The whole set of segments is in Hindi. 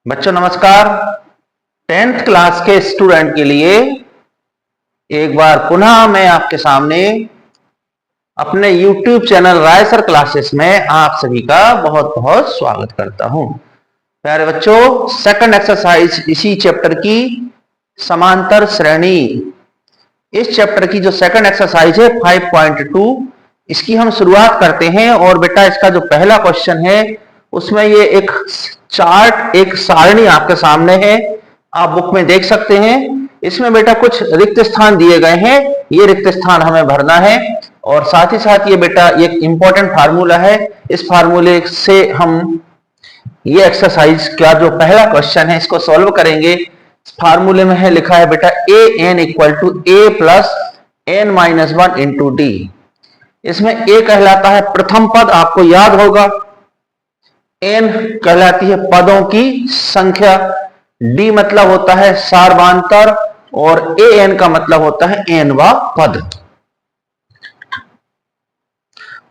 बच्चों नमस्कार। 10th क्लास के स्टूडेंट के लिए एक बार पुनः मैं आपके सामने अपने YouTube चैनल राय सर क्लासेस में आप सभी का बहुत बहुत स्वागत करता हूं। प्यारे बच्चों, सेकंड एक्सरसाइज इसी चैप्टर की समांतर श्रेणी, इस चैप्टर की जो सेकंड एक्सरसाइज है 5.2, इसकी हम शुरुआत करते हैं। और बेटा इसका जो पहला क्वेश्चन है उसमें ये एक चार्ट, एक सारणी आपके सामने है, आप बुक में देख सकते हैं। इसमें बेटा कुछ रिक्त स्थान दिए गए हैं, ये रिक्त स्थान हमें भरना है। और साथ ही साथ ये बेटा एक इंपॉर्टेंट फार्मूला है, इस फार्मूले से हम ये एक्सरसाइज का जो पहला क्वेश्चन है इसको सॉल्व करेंगे। फार्मूले में है लिखा है बेटा A N equal to A plus N minus one into D. इसमें ए कहलाता है प्रथम पद, आपको याद होगा। एन कहलाती है पदों की संख्या, डी मतलब होता है सार्वधातर, और ए एन का मतलब होता है एनवा पद।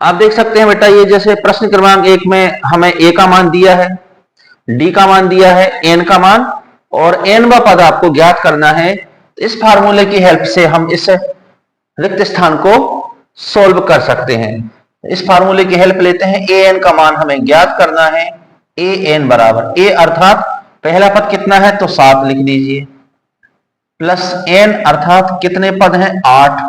आप देख सकते हैं बेटा, ये जैसे प्रश्न क्रमांक 1 में हमें ए का मान दिया है, डी का मान दिया है, एन का मान, और एनवा पद आपको ज्ञात करना है। तो इस फार्मूले की हेल्प से हम इस रिक्त स्थान को सोल्व कर सकते हैं। इस फार्मूले की हेल्प लेते हैं, ए एन का मान हमें ज्ञात करना है। ए एन बराबर ए अर्थात पहला पद कितना है तो 7 लिख दीजिए, प्लस एन अर्थात कितने पद हैं 8,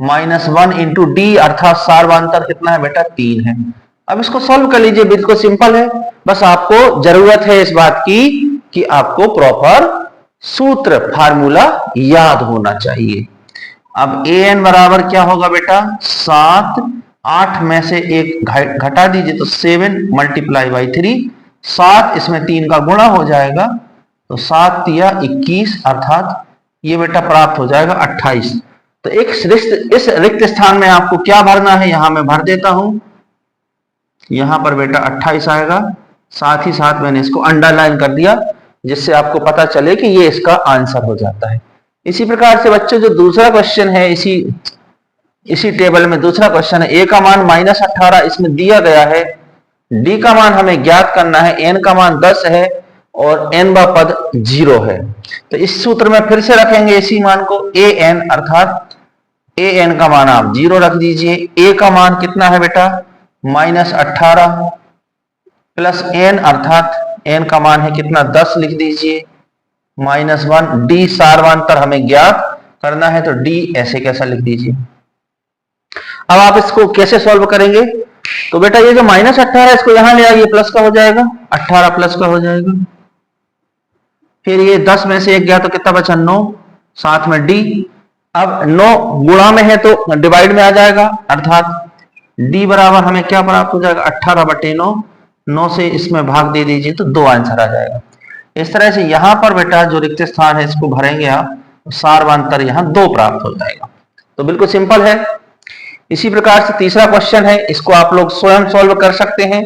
माइनस 1 इंटू डी अर्थात सार्वधातर कितना है बेटा 3 है। अब इसको सॉल्व कर लीजिए, बिल्कुल सिंपल है। बस आपको जरूरत है इस बात की कि आपको प्रॉपर सूत्र फार्मूला याद होना चाहिए। अब ए एन बराबर क्या होगा बेटा 7, 8 में से एक घटा दीजिए तो 7 मल्टीप्लाई बाई 3, 7 इसमें 3 का गुणा हो जाएगा तो 7 तिया 21 अर्थात ये बेटा प्राप्त हो जाएगा 28। तो इस रिक्त स्थान में आपको क्या भरना है, यहां मैं भर देता हूं। यहां पर बेटा 28 आएगा, साथ ही साथ मैंने इसको अंडरलाइन कर दिया जिससे आपको पता चले कि ये इसका आंसर हो जाता है। इसी प्रकार से बच्चों जो दूसरा क्वेश्चन है, इसी टेबल में दूसरा क्वेश्चन है, ए का मान -18 इसमें दिया गया है, डी का मान हमें ज्ञात करना है, एन का मान 10 है और एन व पद 0 है। तो इस सूत्र में फिर से रखेंगे इसी मान को, ए एन अर्थात ए एन का मान आप 0 रख दीजिए। ए का मान कितना है बेटा -18, प्लस एन अर्थात एन का मान है कितना 10 लिख दीजिए, -1, डी सार्वधातर हमें ज्ञात करना है तो डी ऐसे कैसा लिख दीजिए। अब आप इसको कैसे सॉल्व करेंगे, तो बेटा ये जो -18 इसको यहां ले आइए, प्लस का हो जाएगा, 18 प्लस का हो जाएगा। फिर ये 10 में से 1 गया तो कितना बचा 9, साथ में डी। अब 9 गुणा में है तो डिवाइड में आ जाएगा, अर्थात डी बराबर हमें क्या प्राप्त हो जाएगा 18/9, 9 से इसमें भाग दे दीजिए तो 2 आंसर आ जाएगा। इस तरह से यहां पर बेटा जो रिक्त स्थान है इसको भरेंगे आप, सार्वधातर यहां 2 प्राप्त हो जाएगा। तो बिल्कुल सिंपल है। इसी प्रकार से तीसरा क्वेश्चन है, इसको आप लोग स्वयं सॉल्व कर सकते हैं।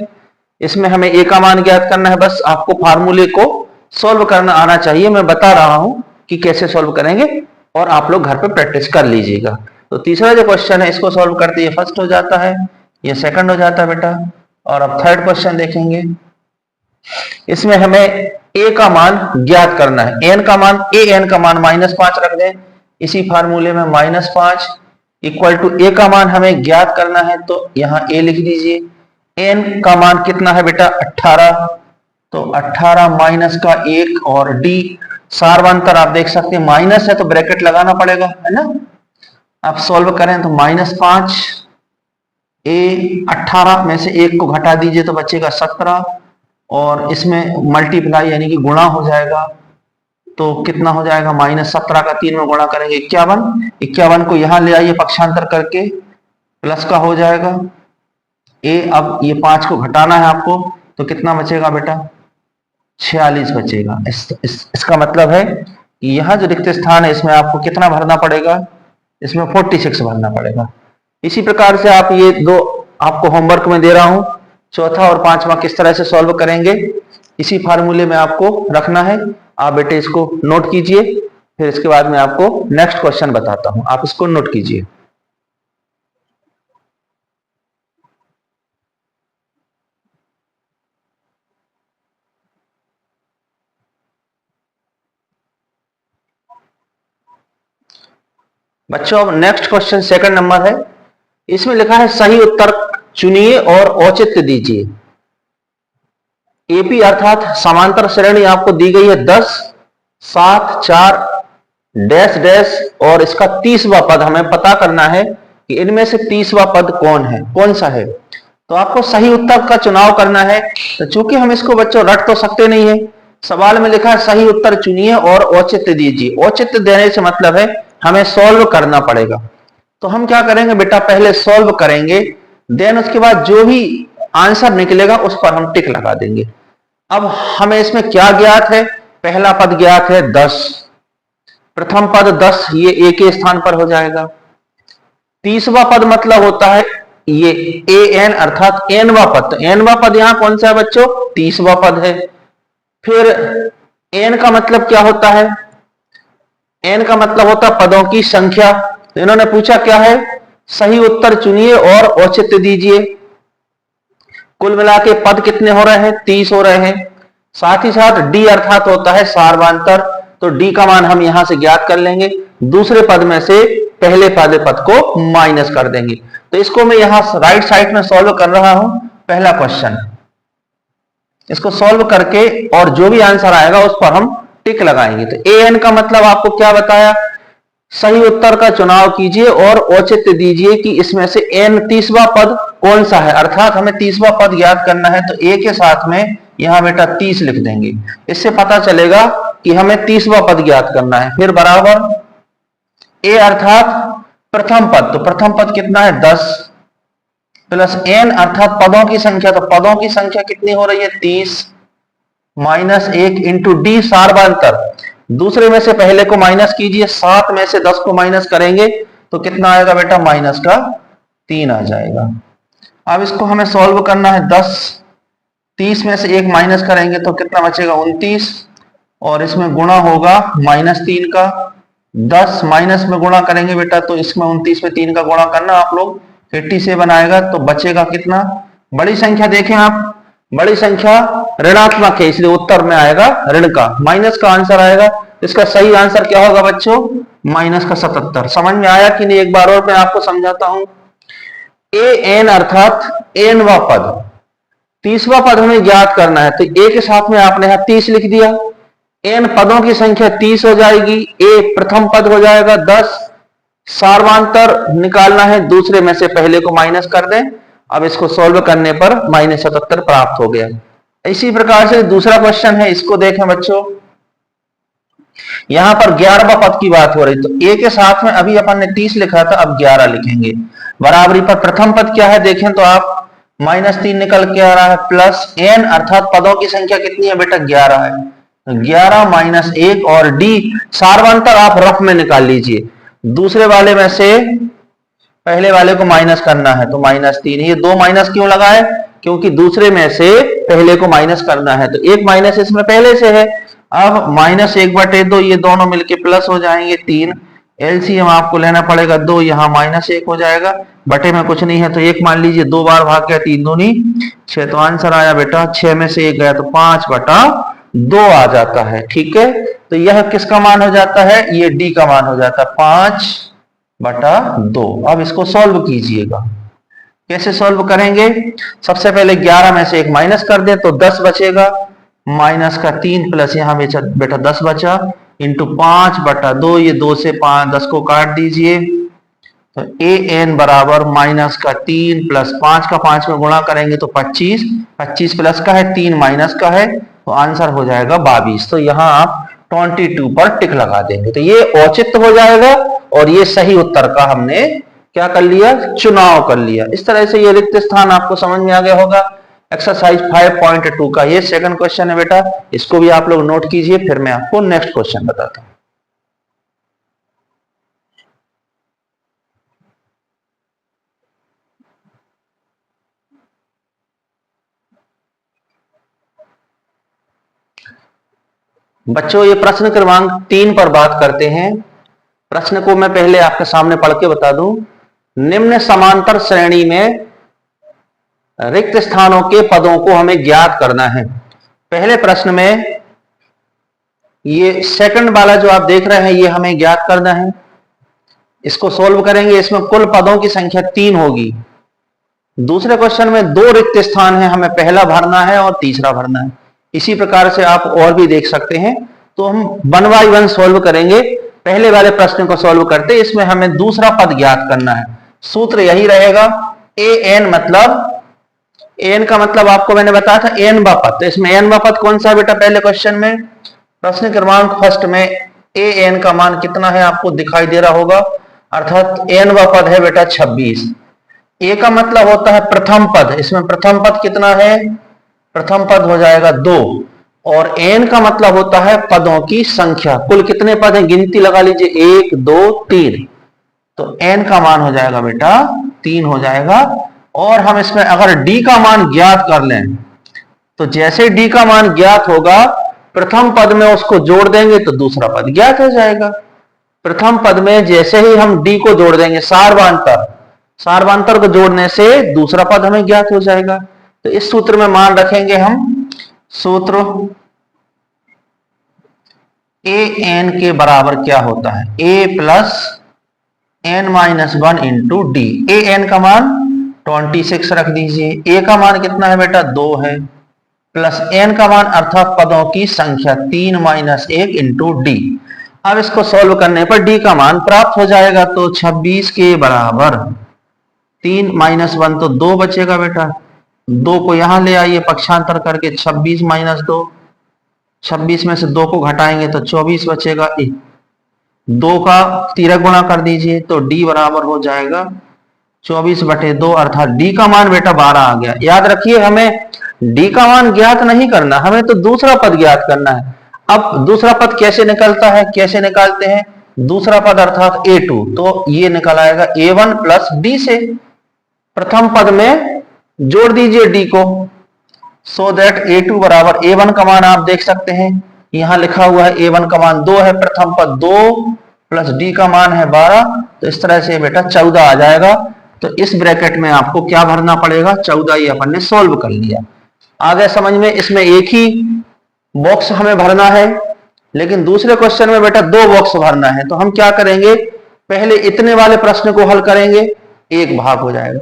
इसमें हमें ए का मान ज्ञात करना है, बस आपको फार्मूले को सॉल्व करना आना चाहिए। मैं बता रहा हूं कि कैसे सॉल्व करेंगे और आप लोग घर पे प्रैक्टिस कर लीजिएगा। तो तीसरा जो क्वेश्चन है इसको सॉल्व करते ये फर्स्ट हो जाता है, ये सेकंड हो जाता है बेटा। और अब थर्ड क्वेश्चन देखेंगे, इसमें हमें ए का मान ज्ञात करना है, एन का मान, ए एन का मान -5 रख दें इसी फार्मूले में, -5 इक्वल टू ए का मान हमें ज्ञात करना है तो यहां ए लिख दीजिए। एन का मान कितना है बेटा 18, तो 18 माइनस का 1 और डी सार्वधातर आप देख सकते हैं माइनस है तो ब्रैकेट लगाना पड़ेगा, है ना। आप सॉल्व करें तो -5, ए 18 में से 1 को घटा दीजिए तो बचेगा 17, और इसमें मल्टीप्लाई यानी कि गुणा हो जाएगा तो कितना हो जाएगा -17 का 3 में गुणा करेंगे 51, 51 को यहां ले आइए पक्षांतर करके, प्लस का हो जाएगा ए। अब ये 5 को घटाना है आपको तो कितना बचेगा बेटा 46 बचेगा। इसका मतलब है कि यह जो रिक्त स्थान है इसमें आपको कितना भरना पड़ेगा, इसमें 46 भरना पड़ेगा। इसी प्रकार से आप ये दो आपको होमवर्क में दे रहा हूं, चौथा और पांचवा किस तरह से सॉल्व करेंगे इसी फार्मूले में आपको रखना है। आप बेटे इसको नोट कीजिए, फिर इसके बाद मैं आपको नेक्स्ट क्वेश्चन बताता हूं, आप इसको नोट कीजिए। बच्चों अब नेक्स्ट क्वेश्चन सेकंड नंबर है। इसमें लिखा है सही उत्तर चुनिए और औचित्य दीजिए। एपी अर्थात समांतर श्रेणी आपको दी गई है 10, 7, 4 डैश डैश और इसका 30वां पद हमें पता करना है कि इनमें से 30वां पद कौन है, कौन सा है। तो आपको सही उत्तर का चुनाव करना है। तो चूंकि हम इसको बच्चों रट तो सकते नहीं है, सवाल में लिखा है सही उत्तर चुनिए और औचित्य दीजिए। औचित्य देने से मतलब है हमें सॉल्व करना पड़ेगा। तो हम क्या करेंगे बेटा, पहले सॉल्व करेंगे, देन उसके बाद जो भी आंसर निकलेगा उस पर हम टिक लगा देंगे। अब हमें इसमें क्या ज्ञात है, पहला पद ज्ञात है 10, प्रथम पद 10 ये ए के स्थान पर हो जाएगा। 30वां पद मतलब होता है ये ए एन अर्थात एनवा पद। तो एनवा पद यहां कौन सा है बच्चों, 30वां पद है। फिर एन का मतलब क्या होता है, एन का मतलब होता है पदों की संख्या। तो इन्होंने पूछा क्या है, सही उत्तर चुनिए और औचित्य दीजिए। कुल मिला के पद कितने हो रहे हैं, 30 हो रहे हैं। साथ ही साथ डी अर्थात होता है सार्वांतर। तो डी का मान हम यहां से ज्ञात कर लेंगे, दूसरे पद में से पहले पद को माइनस कर देंगे। तो इसको मैं यहां राइट साइड में सॉल्व कर रहा हूं, पहला क्वेश्चन। इसको सॉल्व करके और जो भी आंसर आएगा उस पर हम टिक लगाएंगे। तो ए एन का मतलब आपको क्या बताया, सही उत्तर का चुनाव कीजिए और औचित्य दीजिए कि इसमें से एन 30वां पद कौन सा है, अर्थात हमें 30वां पद ज्ञात करना है। तो ए के साथ में यहां बेटा 30 लिख देंगे, इससे पता चलेगा कि हमें 30वां पद ज्ञात करना है। फिर बराबर ए अर्थात प्रथम पद, तो प्रथम पद कितना है 10 प्लस एन अर्थात पदों की संख्या। तो पदों की संख्या कितनी हो रही है 30 माइनस 1 इंटू डी सार्वांतर। दूसरे में से पहले को माइनस कीजिए, 7 में से 10 को माइनस करेंगे तो कितना आएगा बेटा, माइनस का 3 आ जाएगा। अब इसको हमें सॉल्व करना है, 10 30 में से 1 माइनस करेंगे तो कितना बचेगा 29 और इसमें गुणा होगा -3 का। 10 माइनस में गुणा करेंगे बेटा तो इसमें 29 में 3 का गुणा करना आप लोग, 87 आएगा। तो बचेगा कितना, बड़ी संख्या देखें आप, बड़ी संख्या ऋणात्मक है इसलिए उत्तर में आएगा ऋण का, माइनस का आंसर आएगा। इसका सही आंसर क्या होगा बच्चों, माइनस का 77। समझ में आया कि नहीं, एक बार और मैं आपको समझाता हूं। ए एन अर्थात एनवा पद, 30वां पद हमें ज्ञात करना है। तो ए के साथ में आपने यहां 30 लिख दिया, एन पदों की संख्या 30 हो जाएगी, ए प्रथम पद हो जाएगा 10, सार्वांतर निकालना है, दूसरे में से पहले को माइनस कर दें। अब इसको सॉल्व करने पर -77 प्राप्त हो गया। इसी प्रकार से दूसरा क्वेश्चन है, इसको देखें बच्चों। यहां पर 11वां पद की बात हो रही, तो ए के साथ में अभी अपन ने 30 लिखा था, अब 11 लिखेंगे। बराबरी पर प्रथम पद क्या है देखें तो आप, -3 निकल के आ रहा है, प्लस एन अर्थात पदों की संख्या कितनी है बेटा 11 है। 11 माइनस 1 और डी सार्वांतर आप रफ में निकाल लीजिए, दूसरे वाले में से पहले वाले को माइनस करना है तो -3। ये 2 माइनस क्यों लगाए, क्योंकि दूसरे में से पहले को माइनस करना है, तो एक माइनस इसमें पहले से है। अब -1/2 ये दोनों मिलके प्लस हो जाएंगे 3, एलसीएम आपको लेना पड़ेगा 2, यहाँ -1 हो जाएगा, बटे में कुछ नहीं है तो 1 मान लीजिए, 2 बार भाग गया 3 दूनी 6। तो आंसर आया बेटा 6 में से 1 गया तो 5/2 आ जाता है। ठीक है, तो यह किसका मान हो जाता है, ये डी का मान हो जाता है 5/2। अब इसको सॉल्व कीजिएगा, कैसे सॉल्व करेंगे, सबसे पहले 11 में से 1 माइनस कर दे तो 10 बचेगा, माइनस का 3 प्लस यहाँ बेटा 10 बचा, इंटू 5/2, ये 2 से 5 10 को काट दीजिए। तो ए एन बराबर माइनस का 3 प्लस 5 का 5 में गुणा करेंगे तो 25, 25 प्लस का है 3 माइनस का है, तो आंसर हो जाएगा 22। तो यहाँ आप 22 पर टिक लगा देंगे, तो ये औचित्य हो जाएगा और ये सही उत्तर का हमने क्या कर लिया, चुनाव कर लिया। इस तरह से ये रिक्त स्थान आपको समझ में आ गया होगा। एक्सरसाइज 5.2 का ये सेकंड क्वेश्चन है बेटा, इसको भी आप लोग नोट कीजिए, फिर मैं आपको नेक्स्ट क्वेश्चन बताता हूं। बच्चों ये प्रश्न क्रमांक 3 पर बात करते हैं। प्रश्न को मैं पहले आपके सामने पढ़ के बता दूं। निम्न समांतर श्रेणी में रिक्त स्थानों के पदों को हमें ज्ञात करना है। पहले प्रश्न में ये सेकंड वाला जो आप देख रहे हैं ये हमें ज्ञात करना है। इसको सोल्व करेंगे, इसमें कुल पदों की संख्या 3 होगी। दूसरे क्वेश्चन में 2 रिक्त स्थान है, हमें पहला भरना है और तीसरा भरना है। इसी प्रकार से आप और भी देख सकते हैं। तो हम 1 बाय 1 सोल्व करेंगे। पहले वाले प्रश्न को सोल्व करते, इसमें हमें दूसरा पद ज्ञात करना है। सूत्र यही रहेगा, ए एन मतलब, एन का मतलब आपको मैंने बताया था एन वा पद। तो इसमें एन वा पद कौन सा है बेटा? पहले क्वेश्चन में प्रश्न क्रमांक फर्स्ट में ए एन का मान कितना है आपको दिखाई दे रहा होगा, अर्थात एन वा पद है बेटा 26। ए का मतलब होता है प्रथम पद, इसमें प्रथम पद कितना है? प्रथम पद हो जाएगा 2। और एन का मतलब होता है पदों की संख्या, कुल कितने पद हैं गिनती लगा लीजिए, 1 2 3। तो एन का मान हो जाएगा बेटा 3 हो जाएगा। और हम इसमें अगर डी का मान ज्ञात कर लें, तो जैसे डी का मान ज्ञात होगा, प्रथम पद में उसको जोड़ देंगे तो दूसरा पद ज्ञात हो जाएगा। प्रथम पद में जैसे ही हम डी को जोड़ देंगे, सारवांतर को जोड़ने से दूसरा पद हमें ज्ञात हो जाएगा। तो इस सूत्र में मान रखेंगे हम, सूत्र ए एन के बराबर क्या होता है? A plus N minus 1 into d. A n का मान 26 रख दीजिए, ए का मान कितना है बेटा? 2 है, प्लस एन का मान अर्थात पदों की संख्या 3 माइनस 1 इंटू डी। अब इसको सॉल्व करने पर डी का मान प्राप्त हो जाएगा। तो 26 के बराबर 3 माइनस 1 तो 2 बचेगा बेटा, 2 को यहां ले आइए पक्षांतर करके, 26 माइनस 2, 26 में से 2 को घटाएंगे तो 24 बचेगा। 2 का तिरक गुणा कर दीजिए तो डी बराबर हो जाएगा 24/2, अर्थात डी का मान बेटा 12 आ गया। याद रखिए, हमें डी का मान ज्ञात नहीं करना, हमें तो दूसरा पद ज्ञात करना है। अब दूसरा पद कैसे निकलता है, कैसे निकालते हैं? दूसरा पद अर्थात a2, तो ये निकल आएगा a1 प्लस डी से। प्रथम पद में जोड़ दीजिए डी को, सो दैट a2 बराबर a1 का मान आप देख सकते हैं, यहां लिखा हुआ है a1 का मान 2 है, प्रथम पद 2 प्लस डी का मान है 12, तो इस तरह से बेटा 14 आ जाएगा। तो इस ब्रैकेट में आपको क्या भरना पड़ेगा? 14। ये अपन ने सोल्व कर लिया। आगे समझ में, इसमें एक ही बॉक्स हमें भरना है, लेकिन दूसरे क्वेश्चन में बेटा 2 बॉक्स भरना है। तो हम क्या करेंगे, पहले इतने वाले प्रश्न को हल करेंगे, एक भाग हो जाएगा,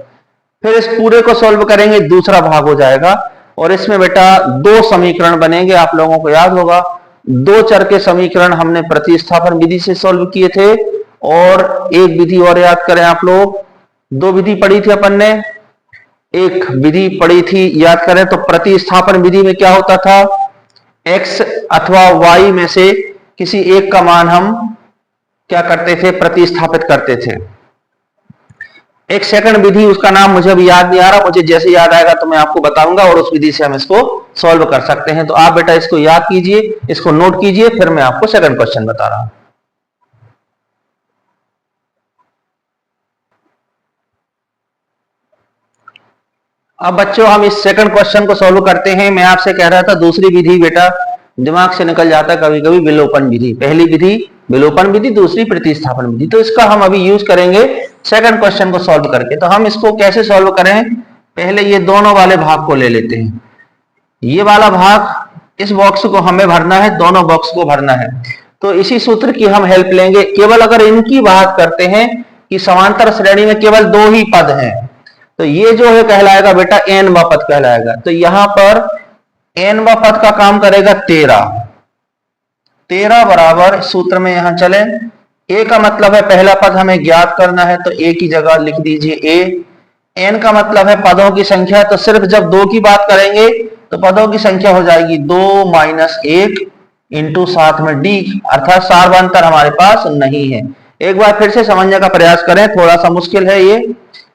फिर इस पूरे को सॉल्व करेंगे, दूसरा भाग हो जाएगा। और इसमें बेटा 2 समीकरण बनेंगे। आप लोगों को याद होगा 2 चर के समीकरण हमने प्रतिस्थापन विधि से सॉल्व किए थे। और एक विधि और याद करें आप लोग, 2 विधि पढ़ी थी अपन ने, एक विधि पढ़ी थी याद करें तो प्रतिस्थापन विधि में क्या होता था, x अथवा y में से किसी एक का मान हम क्या करते थे? प्रतिस्थापित करते थे। एक सेकंड विधि, उसका नाम मुझे अभी याद नहीं आ रहा, मुझे जैसे याद आएगा तो मैं आपको बताऊंगा और उस विधि से हम इसको सॉल्व कर सकते हैं। तो आप बेटा इसको याद कीजिए, इसको नोट कीजिए, फिर मैं आपको सेकंड क्वेश्चन बता रहा हूं। अब बच्चों हम इस सेकंड क्वेश्चन को सॉल्व करते हैं। मैं आपसे कह रहा था दूसरी विधि बेटा दिमाग से निकल जाता है कभी कभी, विलोपन विधि। पहली विधि विलोपन विधि, दूसरी प्रतिस्थापन विधि। तो इसका हम अभी यूज करेंगे सेकंड क्वेश्चन को सॉल्व करके। तो हम इसको कैसे सॉल्व करें, पहले ये दोनों वाले भाग को ले लेते हैं। ये वाला भाग, इस बॉक्स को हमें भरना है, दोनों बॉक्स को भरना है। तो इसी सूत्र की हम हेल्प लेंगे। केवल अगर इनकी बात करते हैं कि समांतर श्रेणी में केवल 2 ही पद हैं, तो ये जो है कहलाएगा बेटा एन व पद कहलाएगा। तो यहां पर एन व पद का काम करेगा 13 बराबर, सूत्र में यहां चले, ए का मतलब है पहला पद हमें ज्ञात करना है, तो ए की जगह लिख दीजिए ए। एन का मतलब है पदों की संख्या, तो सिर्फ जब 2 की बात करेंगे तो पदों की संख्या हो जाएगी 2 माइनस 1 इंटू साथ में डी, अर्थात सारवांतर हमारे पास नहीं है। एक बार फिर से समझने का प्रयास करें, थोड़ा सा मुश्किल है ये।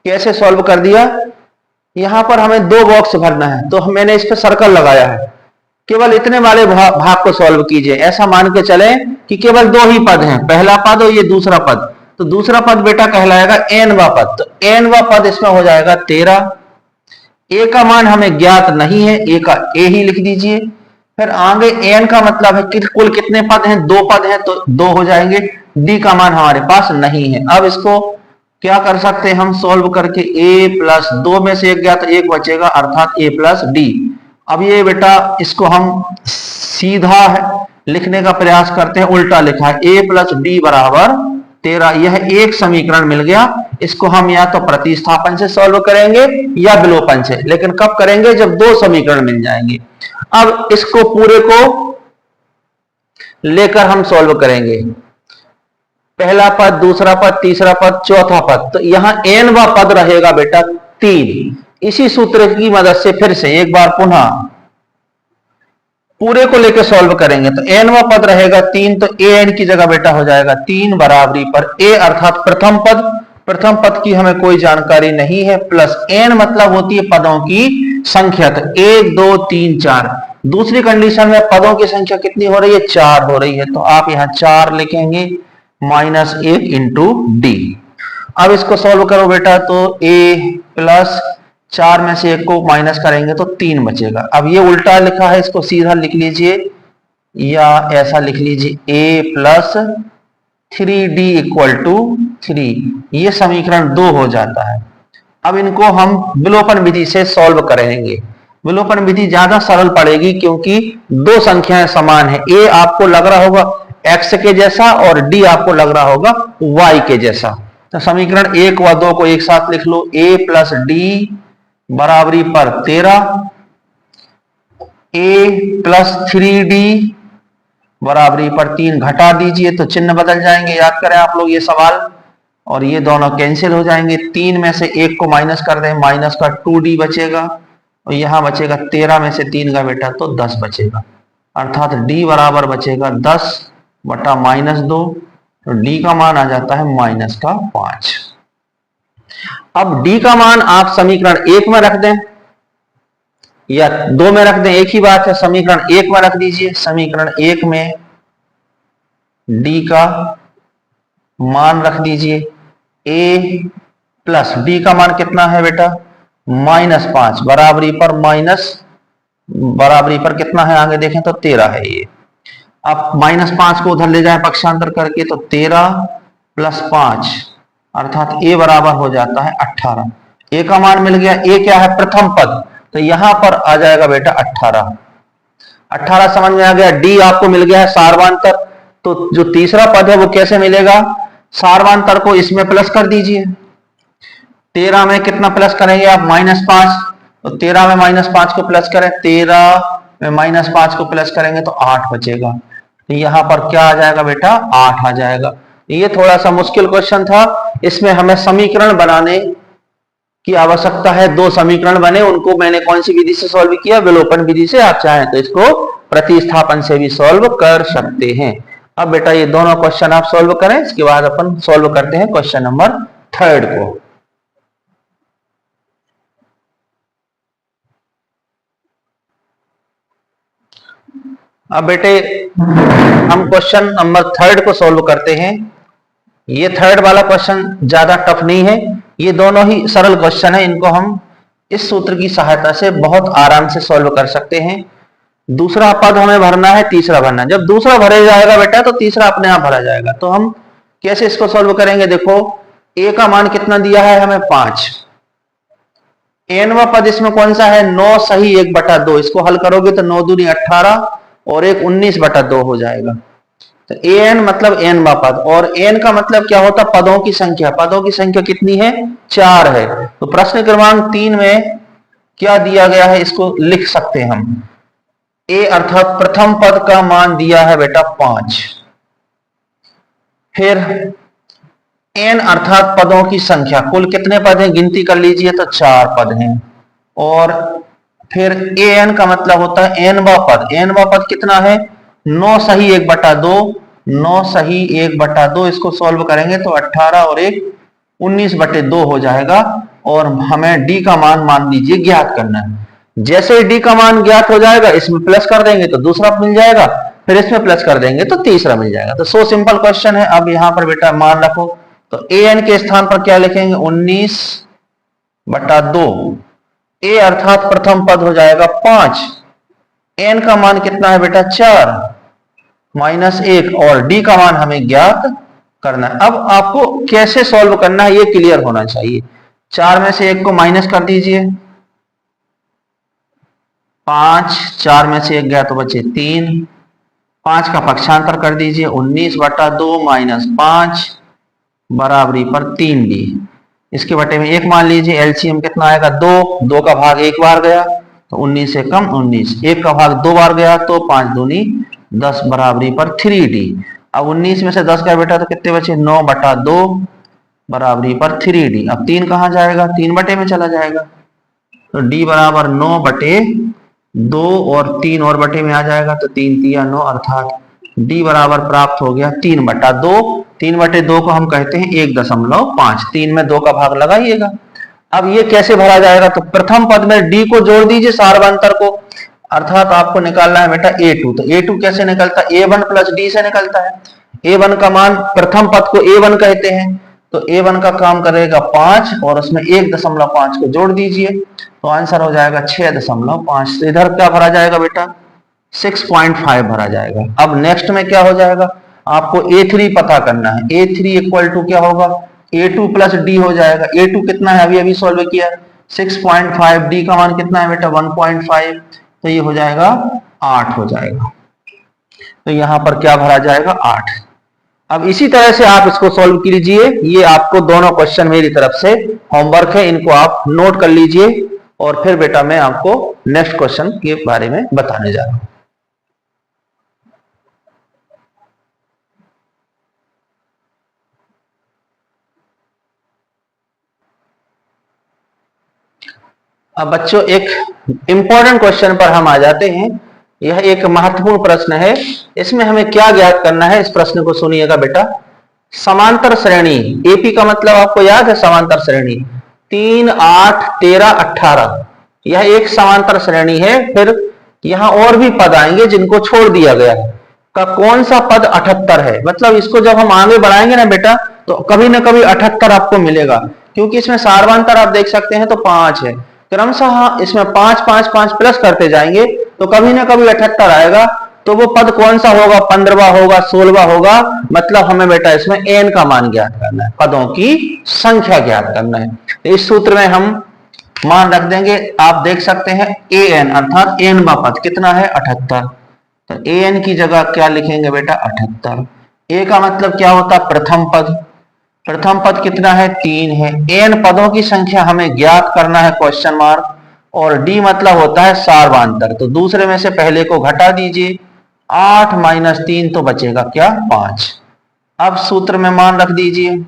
कैसे सॉल्व कर दिया, यहां पर हमें 2 बॉक्स भरना है, तो मैंने इस पर सर्कल लगाया है। केवल इतने वाले भाग को सॉल्व कीजिए। ऐसा मान के चले कि केवल 2 ही पद हैं, पहला पद और ये दूसरा पद। तो दूसरा पद बेटा कहलाएगा एन व पद। तो एन व पद इसमें हो जाएगा 13। ए का मान हमें ज्ञात नहीं है, ए का ए ही लिख दीजिए। फिर आगे एन का मतलब है कि कुल कितने पद हैं, 2 पद हैं, तो 2 हो जाएंगे। डी का मान हमारे पास नहीं है। अब इसको क्या कर सकते हैं हम सॉल्व करके, a प्लस 2 में से 1 गया तो 1 बचेगा, अर्थात a प्लस डी। अब ये बेटा इसको हम सीधा लिखने का प्रयास करते हैं, उल्टा लिखा है, a प्लस डी बराबर 13, यह एक समीकरण मिल गया। इसको हम या तो प्रतिस्थापन से सॉल्व करेंगे या विलोपन से, लेकिन कब करेंगे? जब दो समीकरण मिल जाएंगे। अब इसको पूरे को लेकर हम सॉल्व करेंगे, पहला पद, दूसरा पद, तीसरा पद, चौथा पद। तो यहां nवा पद रहेगा बेटा 3। इसी सूत्र की मदद से फिर से एक बार पुनः पूरे को लेकर सॉल्व करेंगे। तो nवा पद रहेगा 3, तो an की जगह बेटा हो जाएगा 3 बराबरी पर a अर्थात प्रथम पद। प्रथम पद की हमें कोई जानकारी नहीं है, प्लस n मतलब होती है पदों की संख्या। तो 1 2 3 4। दूसरी कंडीशन में पदों की संख्या कितनी हो रही है? 4 हो रही है। तो आप यहां 4 लिखेंगे -1 इंटू डी। अब इसको सॉल्व करो बेटा, तो a प्लस 4 में से 1 को माइनस करेंगे तो 3 बचेगा। अब ये उल्टा लिखा है, इसको सीधा लिख लीजिए या ऐसा लिख लीजिए, a plus 3d equal to 3। ये समीकरण 2 हो जाता है। अब इनको हम विलोपन विधि से सॉल्व करेंगे। विलोपन विधि ज्यादा सरल पड़ेगी क्योंकि दो संख्याएं समान है। a आपको लग रहा होगा x के जैसा और d आपको लग रहा होगा y के जैसा। तो समीकरण 1 व 2 को एक साथ लिख लो, a प्लस डी बराबरी पर 13, a प्लस 3d बराबरी पर 3 घटा दीजिए तो चिन्ह बदल जाएंगे। याद करें आप लोग ये सवाल, और ये दोनों कैंसिल हो जाएंगे। 3 में से 1 को माइनस कर दें, माइनस का 2d बचेगा और यहां बचेगा 13 में से 3 का बेटा तो 10 बचेगा। अर्थात d बराबर बचेगा 10 बटा -2। तो d का मान आ जाता है -5। अब d का मान आप समीकरण 1 में रख दें या 2 में रख दें, एक ही बात है। समीकरण 1 में रख दीजिए। समीकरण 1 में d का मान रख दीजिए, a प्लस d का मान कितना है बेटा? -5 बराबरी पर बराबरी पर कितना है आगे देखें तो 13 है ये। अब -5 को उधर ले जाए पक्षांतर करके तो 13 प्लस 5 अर्थात a बराबर हो जाता है 18। a का मान मिल गया। a क्या है? प्रथम पद, तो यहां पर आ जाएगा बेटा 18। 18 समझ में आ गया। d आपको मिल गया है सारवांतर, तो जो तीसरा पद है वो कैसे मिलेगा? सारवांतर को इसमें प्लस कर दीजिए। 13 में कितना प्लस करेंगे आप? -5। तो 13 में -5 को प्लस करें, 13 में -5 को प्लस करेंगे तो 8 बचेगा। तो यहां पर क्या आ जाएगा बेटा? 8 आ जाएगा। ये थोड़ा सा मुश्किल क्वेश्चन था, इसमें हमें समीकरण बनाने की आवश्यकता है। दो समीकरण बने, उनको मैंने कौन सी विधि से सॉल्व किया? विलोपन विधि से। आप चाहें तो इसको प्रतिस्थापन से भी सॉल्व कर सकते हैं। अब बेटा ये दोनों क्वेश्चन आप सॉल्व करें, इसके बाद अपन सॉल्व करते हैं क्वेश्चन नंबर 3 को। अब बेटे हम क्वेश्चन नंबर 3 को सॉल्व करते हैं। ये 3 वाला क्वेश्चन ज्यादा टफ नहीं है, ये दोनों ही सरल क्वेश्चन है। इनको हम इस सूत्र की सहायता से बहुत आराम से सॉल्व कर सकते हैं। दूसरा पद हमें भरना है, तीसरा भरना है। जब दूसरा भरे जाएगा बेटा तो तीसरा अपने आप भरा जाएगा। तो हम कैसे इसको सॉल्व करेंगे? देखो, a का मान कितना दिया है हमें? 5। nवा पद इसमें कौन सा है? 9 सही 1/2। इसको हल करोगे तो 9 दूनी 18 और 1 19/2 हो जाएगा। तो an मतलब nवा पद, और n का मतलब क्या होता? पदों की संख्या। पदों की संख्या कितनी है? 4 है। तो प्रश्न क्रमांक 3 में क्या दिया गया है इसको लिख सकते हैं हम। a अर्थात प्रथम पद का मान दिया है बेटा 5। फिर n अर्थात पदों की संख्या, कुल कितने पद हैं गिनती कर लीजिए तो 4 पद हैं। और फिर an का मतलब होता है nवा पद। nवा पद कितना है? 9 सही 1/2। 9 सही 1/2 इसको सॉल्व करेंगे तो 18 और 1 19/2 हो जाएगा। और हमें d का मान लीजिए ज्ञात करना है। जैसे ही d का मान ज्ञात हो जाएगा, इसमें प्लस कर देंगे तो दूसरा मिल जाएगा, फिर इसमें प्लस कर देंगे तो तीसरा मिल जाएगा। तो सो सिंपल क्वेश्चन है। अब यहां पर बेटा मान रखो, तो an के स्थान पर क्या लिखेंगे? 19/2। a अर्थात प्रथम पद हो जाएगा 5। n का मान कितना है बेटा? 4 -1 और d का मान हमें ज्ञात करना है। अब आपको कैसे सॉल्व करना है ये क्लियर होना चाहिए। 4 में से 1 को माइनस कर दीजिए, 5, 4 में से 1 गया तो बचे 3, 5 का पक्षांतर कर दीजिए, 19/2 -5 बराबरी पर 3d। इसके बटे में 1 मान लीजिए, एलसीएम कितना आएगा 2, 2 का भाग 1 बार गया तो 19 से कम 19, 1 का भाग 2 बार गया तो 5 दूनी 10 बराबरी पर 3d। अब 19 में से 10 का बेटा तो कितने बचे, 9/2 बराबरी पर 3d। अब 3 कहाँ जाएगा, 3 बटे में चला जाएगा तो d बराबर 9/2 और 3 और बटे में आ जाएगा तो 3 तिया 9, अर्थात d बराबर प्राप्त हो गया 3/2। 3/2 को हम कहते हैं 1.5, 3 में 2 का भाग लगाइएगा। अब ये कैसे भरा जाएगा, तो प्रथम पद में d को जोड़ दीजिए सार्वंतर को, अर्थात आपको निकालना है बेटा a2। तो a2 कैसे निकलता है, a1 प्लस d से निकलता है। a1 का मान, प्रथम पद को a1 कहते हैं, तो a1 का काम करेगा 5 और उसमें 1.5 को जोड़ दीजिए तो आंसर हो जाएगा 6.5। तो इधर क्या भरा जाएगा बेटा, 6.5 भरा जाएगा। अब नेक्स्ट में क्या हो जाएगा, आपको a3 पता करना है। a3 इक्वल टू क्या होगा, a2 प्लस d हो जाएगा। a2 कितना है, अभी अभी सॉल्व किया 6.5, d का मान कितना है बेटा 1.5, तो ये हो जाएगा 8 हो जाएगा। तो यहां पर क्या भरा जाएगा 8। अब इसी तरह से आप इसको सॉल्व कीजिए। ये आपको दोनों क्वेश्चन मेरी तरफ से होमवर्क है, इनको आप नोट कर लीजिए और फिर बेटा मैं आपको नेक्स्ट क्वेश्चन के बारे में बताने जा रहा हूं। अब बच्चों एक इंपॉर्टेंट क्वेश्चन पर हम आ जाते हैं। यह एक महत्वपूर्ण प्रश्न है, इसमें हमें क्या ज्ञात करना है, इस प्रश्न को सुनिएगा बेटा। समांतर श्रेणी, एपी का मतलब आपको याद है, समांतर श्रेणी 3, 8, 13, 18, यह एक समांतर श्रेणी है। फिर यहां और भी पद आएंगे जिनको छोड़ दिया गया है, का कौन सा पद 78 है। मतलब इसको जब हम आगे बढ़ाएंगे ना बेटा तो कभी ना कभी 78 आपको मिलेगा, क्योंकि इसमें सार्वंतर आप देख सकते हैं तो 5 है, क्रमशः इसमें 5 5 5 प्लस करते जाएंगे तो कभी ना कभी 78 आएगा। तो वो पद कौन सा होगा, 15वां होगा, 16वां होगा। मतलब हमें बेटा इसमें n का मान ज्ञात करना है, पदों की संख्या ज्ञात करना है। तो इस सूत्र में हम मान रख देंगे, आप देख सकते हैं an अर्थात nवां पद कितना है 78। तो an की जगह क्या लिखेंगे बेटा 78। a का मतलब क्या होता है, प्रथम पद, प्रथम पद कितना है 3 है। n पदों की संख्या हमें ज्ञात करना है क्वेश्चन मार्क, और d मतलब होता है सार्वंतर। तो दूसरे में से पहले को घटा दीजिए, 8 माइनस 3 तो बचेगा क्या 5। अब सूत्र में मान रख दीजिए,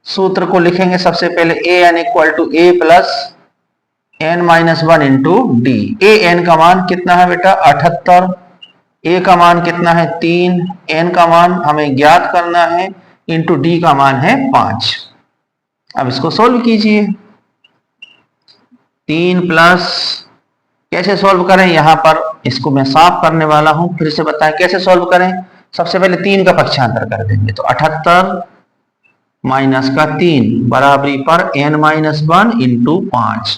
सूत्र को लिखेंगे सबसे पहले an equal to a plus n minus 1 into d. an का मान कितना है बेटा 78, a का मान कितना है 3, n का मान हमें ज्ञात करना है, इंटू डी का मान है 5। अब इसको सोल्व कीजिए, 3 प्लस, कैसे सोल्व करें, यहां पर इसको मैं साफ करने वाला हूं, फिर से बताएं कैसे सोल्व करें। सबसे पहले 3 का पक्षांतर कर देंगे तो 78 माइनस का 3 बराबरी पर n माइनस 1 इंटू 5।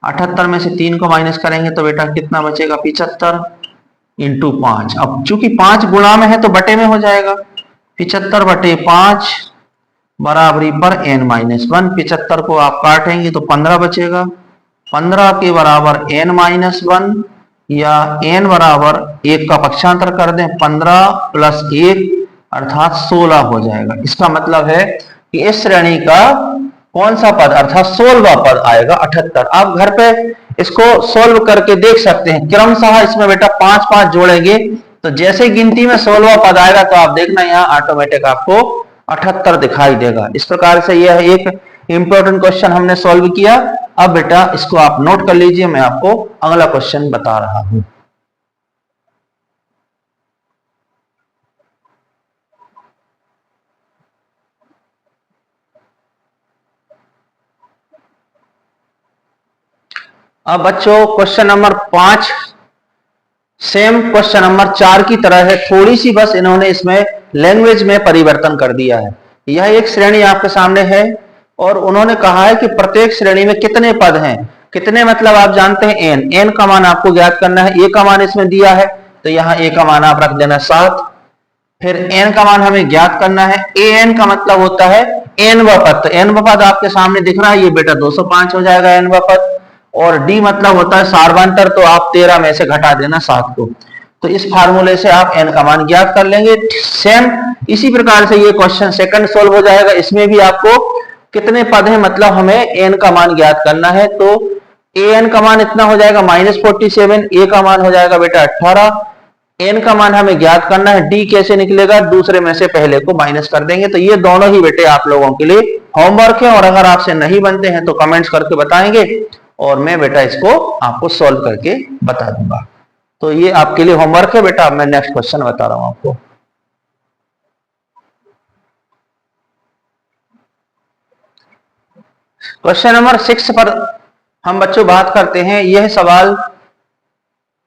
78 में से 3 को माइनस करेंगे तो बेटा कितना बचेगा 75 इंटू 5। अब चूंकि 5 गुणा में है तो बटे में हो जाएगा, 75/5 बराबरी पर n माइनस 1। 75 को आप काटेंगे तो 15 बचेगा, 15 के बराबर n माइनस 1, या n बराबर 1 का पक्षांतर कर दें, 15 प्लस 1 अर्थात 16 हो जाएगा। इसका मतलब है कि इस श्रेणी का कौन सा पद अर्थात 16वां पद आएगा 78। आप घर पे इसको सोल्व करके देख सकते हैं, क्रमशः इसमें बेटा 5 5 जोड़ेंगे तो जैसे गिनती में 16वां पद आएगा तो आप देखना यहाँ ऑटोमेटिक आपको 78 दिखाई देगा। इस प्रकार से यह एक इंपॉर्टेंट क्वेश्चन हमने सॉल्व किया। अब बेटा इसको आप नोट कर लीजिए, मैं आपको अगला क्वेश्चन बता रहा हूं। अब बच्चों question number 5 same question number 4 की तरह है, थोड़ी सी बस इन्होंने इसमें लैंग्वेज में परिवर्तन कर दिया है। यह एक श्रेणी आपके सामने है और उन्होंने कहा है कि प्रत्येक श्रेणी में कितने पद हैं। कितने मतलब आप जानते हैं n का मान आपको ज्ञात करना है। a का मान इसमें दिया है तो यहाँ a का मान आप रख देना 7। फिर n का मान हमें ज्ञात करना है। an का मतलब होता है nवां पद, तो nवां पद आपके सामने दिख रहा है, ये बेटा 205 हो जाएगा nवां पद। और d मतलब होता है सार्वंतर, तो आप 13 में से घटा देना 7 को। तो इस फार्मूले से आप n का मान ज्ञात कर लेंगे। सेम इसी प्रकार से ये क्वेश्चन सेकंड सोल्व हो जाएगा। इसमें भी आपको कितने पद हैं, मतलब हमें n का मान ज्ञात करना है। तो an का मान इतना हो जाएगा -47, a का मान हो जाएगा बेटा 18, n का मान हमें ज्ञात करना है। d कैसे निकलेगा, दूसरे में से पहले को माइनस कर देंगे। तो ये दोनों ही बेटे आप लोगों के लिए होमवर्क है, और अगर आपसे नहीं बनते हैं तो कमेंट्स करके बताएंगे और मैं बेटा इसको आपको सॉल्व करके बता दूंगा। तो ये आपके लिए होमवर्क है बेटा। मैं नेक्स्ट क्वेश्चन बता रहा हूं आपको। क्वेश्चन नंबर 6 पर हम बच्चों बात करते हैं। यह सवाल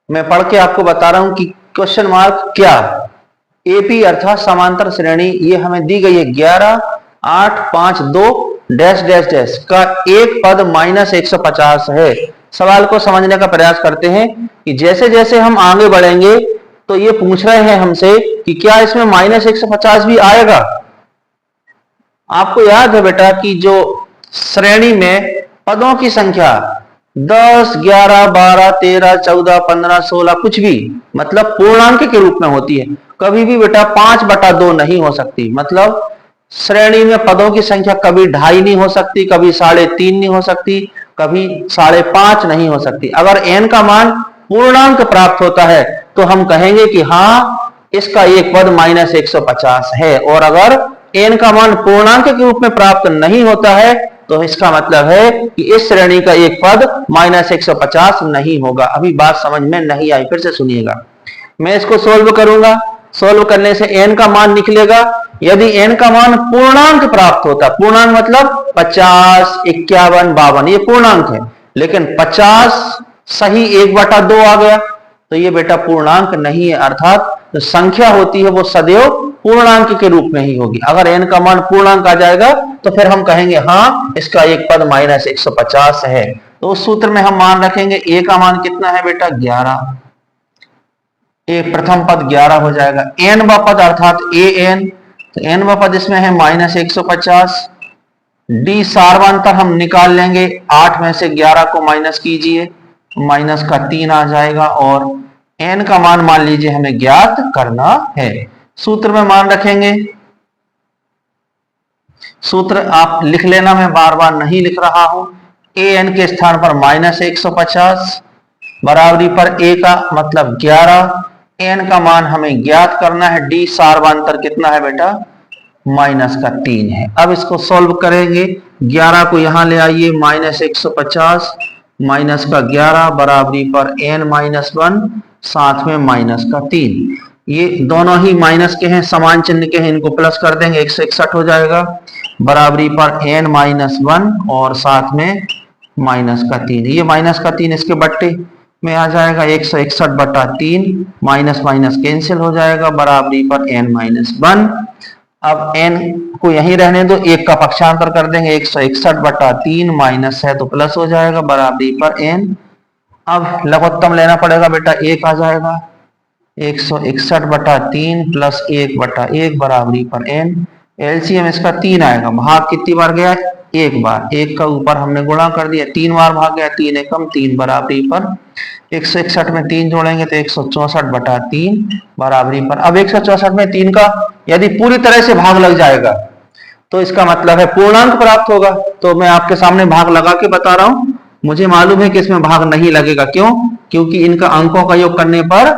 मैं पढ़ के आपको बता रहा हूं कि क्वेश्चन मार्क क्या, एपी अर्थात समांतर श्रेणी ये हमें दी गई है 11, 8, 5, 2 डैश डैश डैश का एक पद -150 है। सवाल को समझने का प्रयास करते हैं कि जैसे जैसे हम आगे बढ़ेंगे तो ये पूछ रहे हैं हमसे कि क्या इसमें -150 भी आएगा। आपको याद है बेटा कि जो श्रेणी में पदों की संख्या 10, 11, 12, 13, 14, 15, 16 कुछ भी मतलब पूर्णांक के रूप में होती है, कभी भी बेटा 5/2 नहीं हो सकती। मतलब श्रेणी में पदों की संख्या कभी 2.5 नहीं हो सकती, कभी 3.5 नहीं हो सकती, कभी 5.5 नहीं हो सकती। अगर n का मान पूर्णांक प्राप्त होता है तो हम कहेंगे कि हाँ इसका एक पद -150 है, और अगर n का मान पूर्णांक के रूप में प्राप्त नहीं होता है तो इसका मतलब है कि इस श्रेणी का एक पद -150 नहीं होगा। अभी बात समझ में नहीं आई, फिर से सुनिएगा। मैं इसको सोल्व करूंगा, सोल्व करने से n का मान निकलेगा। यदि n का मान पूर्णांक प्राप्त होता, पूर्णांक मतलब 50, 51, 52 ये पूर्णांक है, लेकिन 50 सही 1/2 आ गया तो ये बेटा पूर्णांक नहीं है। अर्थात जो संख्या होती है वो सदैव पूर्णांक के रूप में ही होगी। अगर n का मान पूर्णांक आ जाएगा तो फिर हम कहेंगे हाँ इसका एक पद -150 है। तो उस सूत्र में हम मान रखेंगे a का मान कितना है बेटा 11, एक प्रथम पद 11 हो जाएगा। n वा पद अर्थात an, तो n वा पद इसमें है -150। d सार्वंतर हम निकाल लेंगे, 8 में से 11 को माइनस कीजिए, माइनस का 3 आ जाएगा, और n का मान लीजिए हमें ज्ञात करना है। सूत्र में मान रखेंगे, सूत्र आप लिख लेना, मैं बार बार नहीं लिख रहा हूं। an के स्थान पर -150 बराबरी पर a का मतलब 11, n का मान हमें ज्ञात करना है। d सार्वंतर कितना है बेटा -3 है। अब इसको सॉल्व करेंगे, 11 को यहां ले आइए, -150 माइनस का 11 बराबरी पर n-1 साथ में -3। ये दोनों ही माइनस के हैं, समान चिन्ह के हैं, इनको प्लस कर देंगे 161 हो जाएगा बराबरी पर n-1 और साथ में -3। ये -3 इसके बट्टे में आ जाएगा, 161/3 माइनस माइनस कैंसिल हो जाएगा बराबरी पर n-1। अब n को यहीं रहने दो, एक का पक्षांतर कर देंगे, 161/3 माइनस है तो प्लस हो जाएगा बराबरी पर n। अब लघुत्तम लेना पड़ेगा बेटा, 1 आ जाएगा, 161/3 प्लस 1/1 बराबरी पर n। एलसीएम इसका 3 आएगा, भाग कितनी बार गया, एक बार, एक का ऊपर हमने गुणा कर दिया, 3 बार भाग गया, 3 एकम 3 बराबरी पर 161 में 3 जोड़ेंगे तो 164/3 बराबरी पर। अब 164 में 3 का यदि पूरी तरह से भाग लग जाएगा तो इसका मतलब है पूर्णांक प्राप्त होगा। तो मैं आपके सामने भाग लगा के बता रहा हूं, मुझे मालूम है कि इसमें भाग नहीं लगेगा। क्यों? क्योंकि इनका अंकों का योग करने पर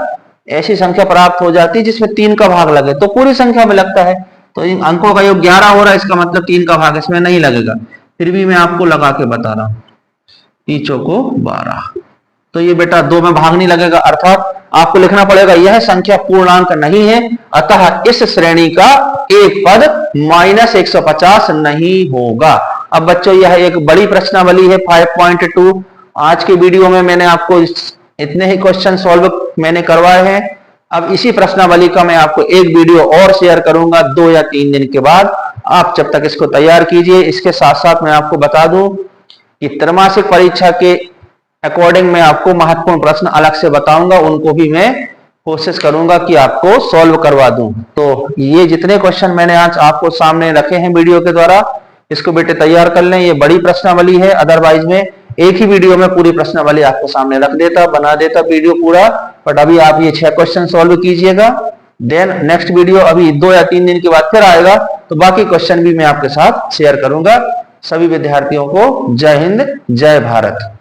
ऐसी संख्या प्राप्त हो जाती है जिसमें 3 का भाग लगे तो पूरी संख्या में लगता है। तो इन अंकों का योग 11 हो रहा है, इसका मतलब 3 का भाग इसमें नहीं लगेगा। फिर भी मैं आपको लगा के बता रहा हूं, 3 चौको 12, तो ये बेटा 2 में भाग नहीं लगेगा। अर्थात आपको लिखना पड़ेगा यह संख्या पूर्णांक नहीं है, अतः इस श्रेणी का एक पद -150 नहीं होगा। अब बच्चों यह एक बड़ी प्रश्नावली है 5.2। आज के वीडियो में मैंने आपको इतने ही क्वेश्चन सॉल्व मैंने करवाए हैं। अब इसी प्रश्नावली का मैं आपको एक वीडियो और शेयर करूंगा 2 या 3 दिन के बाद। आप जब तक इसको तैयार कीजिए। इसके साथ साथ मैं आपको बता दूं कि त्रैमासिक परीक्षा के अकॉर्डिंग मैं आपको महत्वपूर्ण प्रश्न अलग से बताऊंगा, उनको भी मैं कोशिश करूंगा कि आपको सॉल्व करवा दूं। तो ये जितने क्वेश्चन मैंने आज आपको सामने रखे हैं वीडियो के द्वारा, इसको बेटे तैयार कर लें। ये बड़ी प्रश्नावली है, अदरवाइज में एक ही वीडियो में पूरी प्रश्नावली आपको सामने रख देता, बना देता वीडियो पूरा, बट अभी आप ये 6 क्वेश्चन सॉल्व कीजिएगा, देन नेक्स्ट वीडियो अभी 2 या 3 दिन के बाद फिर आएगा, तो बाकी क्वेश्चन भी मैं आपके साथ शेयर करूंगा। सभी विद्यार्थियों को जय हिंद, जय भारत।